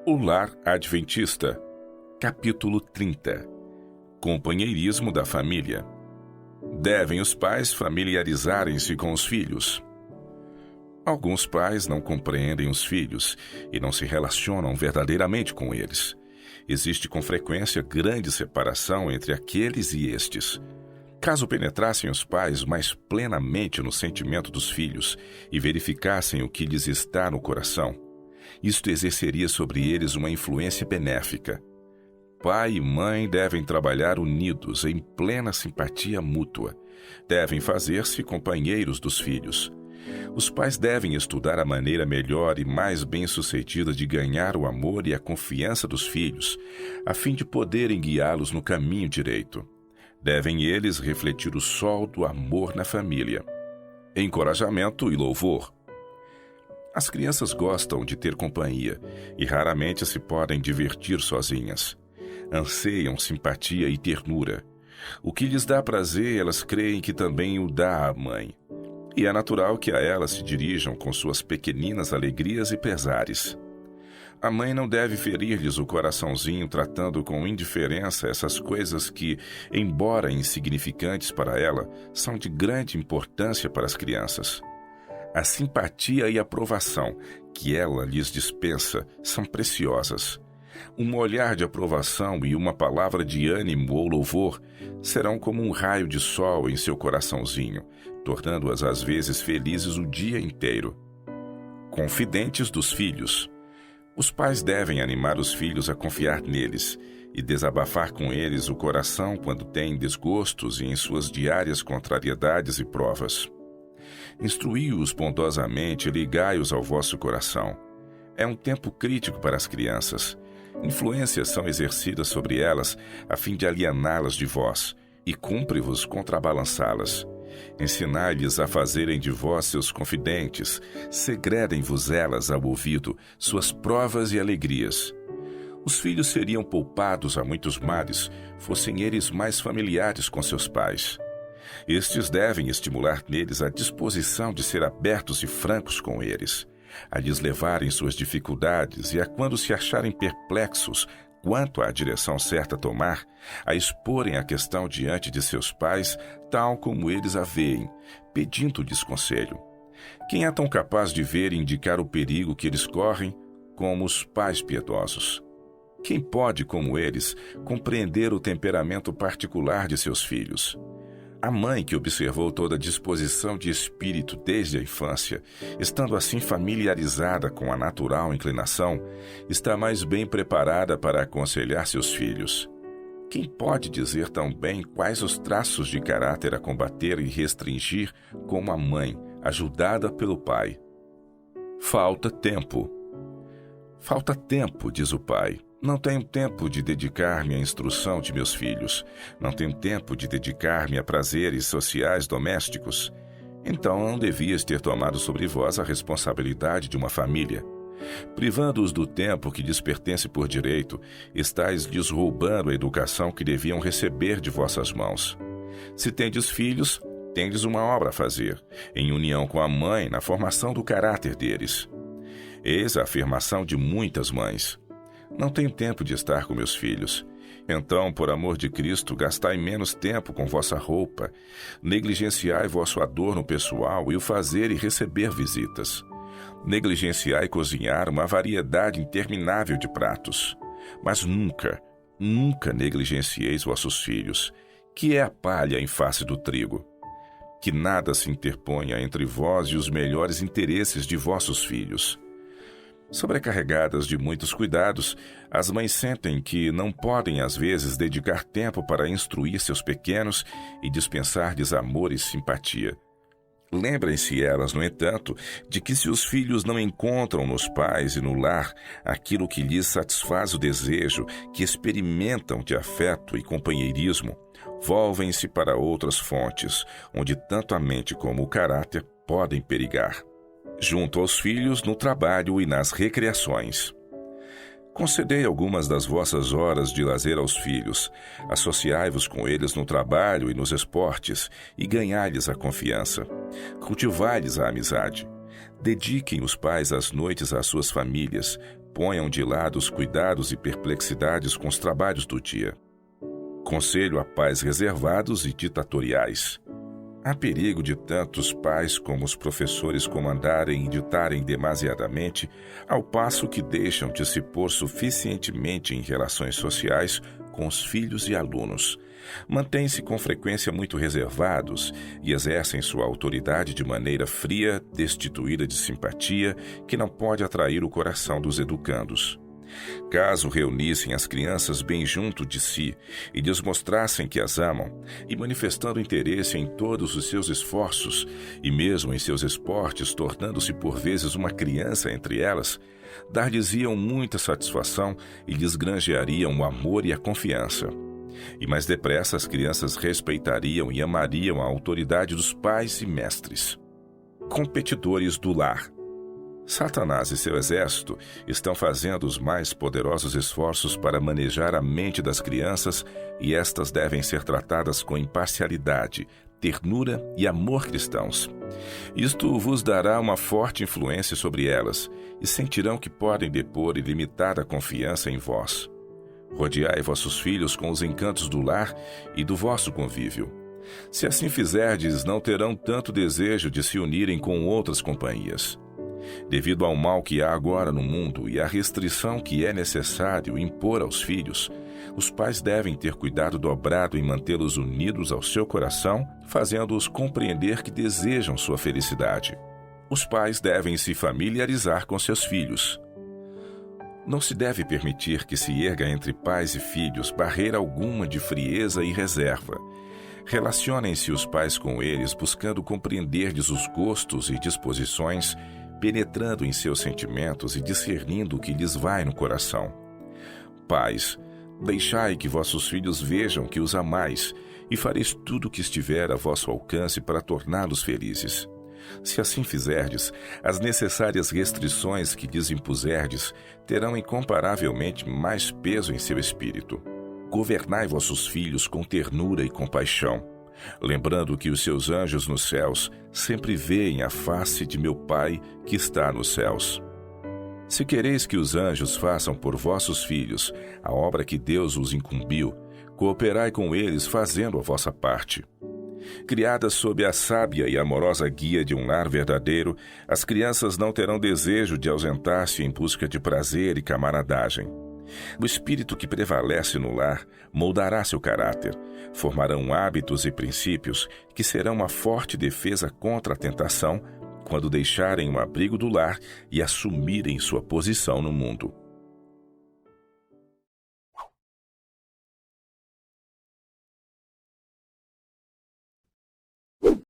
O Lar Adventista, capítulo 30. Companheirismo da família. Devem os pais familiarizarem-se com os filhos. Alguns pais não compreendem os filhos e não se relacionam verdadeiramente com eles. Existe com frequência grande separação entre aqueles e estes. Caso penetrassem os pais mais plenamente no sentimento dos filhos e verificassem o que lhes está no coração, isto exerceria sobre eles uma influência benéfica. Pai e mãe devem trabalhar unidos em plena simpatia mútua. Devem fazer-se companheiros dos filhos. Os pais devem estudar a maneira melhor e mais bem-sucedida de ganhar o amor e a confiança dos filhos, a fim de poderem guiá-los no caminho direito. Devem eles refletir o sol do amor na família. Encorajamento e louvor. As crianças gostam de ter companhia e raramente se podem divertir sozinhas. Anseiam simpatia e ternura. O que lhes dá prazer, elas creem que também o dá à mãe. E é natural que a elas se dirijam com suas pequeninas alegrias e pesares. A mãe não deve ferir-lhes o coraçãozinho tratando com indiferença essas coisas que, embora insignificantes para ela, são de grande importância para as crianças. A simpatia e aprovação que ela lhes dispensa são preciosas. Um olhar de aprovação e uma palavra de ânimo ou louvor serão como um raio de sol em seu coraçãozinho, tornando-as às vezes felizes o dia inteiro. Confidentes dos filhos. Os pais devem animar os filhos a confiar neles e desabafar com eles o coração quando têm desgostos e em suas diárias contrariedades e provas. Instruí-os bondosamente e ligai-os ao vosso coração. É um tempo crítico para as crianças. Influências são exercidas sobre elas a fim de aliená-las de vós, e cumpre-vos contrabalançá-las. Ensinai-lhes a fazerem de vós seus confidentes, segredem-vos elas ao ouvido, suas provas e alegrias. Os filhos seriam poupados a muitos males, fossem eles mais familiares com seus pais. Estes devem estimular neles a disposição de ser abertos e francos com eles, a lhes levarem suas dificuldades e a, quando se acharem perplexos quanto à direção certa a tomar, a exporem a questão diante de seus pais, tal como eles a veem, pedindo-lhes conselho. Quem é tão capaz de ver e indicar o perigo que eles correm como os pais piedosos? Quem pode, como eles, compreender o temperamento particular de seus filhos? A mãe que observou toda a disposição de espírito desde a infância, estando assim familiarizada com a natural inclinação, está mais bem preparada para aconselhar seus filhos. Quem pode dizer tão bem quais os traços de caráter a combater e restringir como a mãe, ajudada pelo pai? Falta tempo. Falta tempo, diz o pai. Não tenho tempo de dedicar-me à instrução de meus filhos. Não tenho tempo de dedicar-me a prazeres sociais domésticos. Então não devias ter tomado sobre vós a responsabilidade de uma família. Privando-os do tempo que lhes pertence por direito, estais-lhes roubando a educação que deviam receber de vossas mãos. Se tendes filhos, tendes uma obra a fazer, em união com a mãe na formação do caráter deles. Eis a afirmação de muitas mães. Não tenho tempo de estar com meus filhos. Então, por amor de Cristo, gastai menos tempo com vossa roupa, negligenciai vosso adorno pessoal e o fazer e receber visitas. Negligenciai cozinhar uma variedade interminável de pratos. Mas nunca, nunca negligencieis vossos filhos, que é a palha em face do trigo. Que nada se interponha entre vós e os melhores interesses de vossos filhos. Sobrecarregadas de muitos cuidados, as mães sentem que não podem às vezes dedicar tempo para instruir seus pequenos e dispensar-lhes amor e simpatia. Lembrem-se elas, no entanto, de que se os filhos não encontram nos pais e no lar aquilo que lhes satisfaz o desejo que experimentam de afeto e companheirismo, volvem-se para outras fontes, onde tanto a mente como o caráter podem perigar. Junto aos filhos no trabalho e nas recreações. Concedei algumas das vossas horas de lazer aos filhos, associai-vos com eles no trabalho e nos esportes, e ganhai-lhes a confiança. Cultivai-lhes a amizade. Dediquem os pais as noites às suas famílias, ponham de lado os cuidados e perplexidades com os trabalhos do dia. Conselho a pais reservados e ditatoriais. Há perigo de tanto os pais como os professores comandarem e ditarem demasiadamente, ao passo que deixam de se pôr suficientemente em relações sociais com os filhos e alunos. Mantêm-se com frequência muito reservados e exercem sua autoridade de maneira fria, destituída de simpatia, que não pode atrair o coração dos educandos. Caso reunissem as crianças bem junto de si e lhes mostrassem que as amam, e manifestando interesse em todos os seus esforços, e mesmo em seus esportes, tornando-se por vezes uma criança entre elas, dar-lhes-iam muita satisfação e lhes granjeariam o amor e a confiança. E mais depressa as crianças respeitariam e amariam a autoridade dos pais e mestres. Competidores do lar. Satanás e seu exército estão fazendo os mais poderosos esforços para manejar a mente das crianças, e estas devem ser tratadas com imparcialidade, ternura e amor cristãos. Isto vos dará uma forte influência sobre elas, e sentirão que podem depor ilimitada confiança em vós. Rodeai vossos filhos com os encantos do lar e do vosso convívio. Se assim fizerdes, não terão tanto desejo de se unirem com outras companhias. Devido ao mal que há agora no mundo e à restrição que é necessário impor aos filhos, os pais devem ter cuidado dobrado em mantê-los unidos ao seu coração, fazendo-os compreender que desejam sua felicidade. Os pais devem se familiarizar com seus filhos. Não se deve permitir que se erga entre pais e filhos barreira alguma de frieza e reserva. Relacionem-se os pais com eles, buscando compreender-lhes os gostos e disposições, penetrando em seus sentimentos e discernindo o que lhes vai no coração. Pais, deixai que vossos filhos vejam que os amais, e fareis tudo o que estiver a vosso alcance para torná-los felizes. Se assim fizerdes, as necessárias restrições que lhes impuserdes terão incomparavelmente mais peso em seu espírito. Governai vossos filhos com ternura e compaixão, lembrando que os seus anjos nos céus sempre veem a face de meu Pai que está nos céus. Se quereis que os anjos façam por vossos filhos a obra que Deus os incumbiu, cooperai com eles fazendo a vossa parte. Criadas sob a sábia e amorosa guia de um lar verdadeiro, as crianças não terão desejo de ausentar-se em busca de prazer e camaradagem. O espírito que prevalece no lar moldará seu caráter, formarão hábitos e princípios que serão uma forte defesa contra a tentação quando deixarem o abrigo do lar e assumirem sua posição no mundo.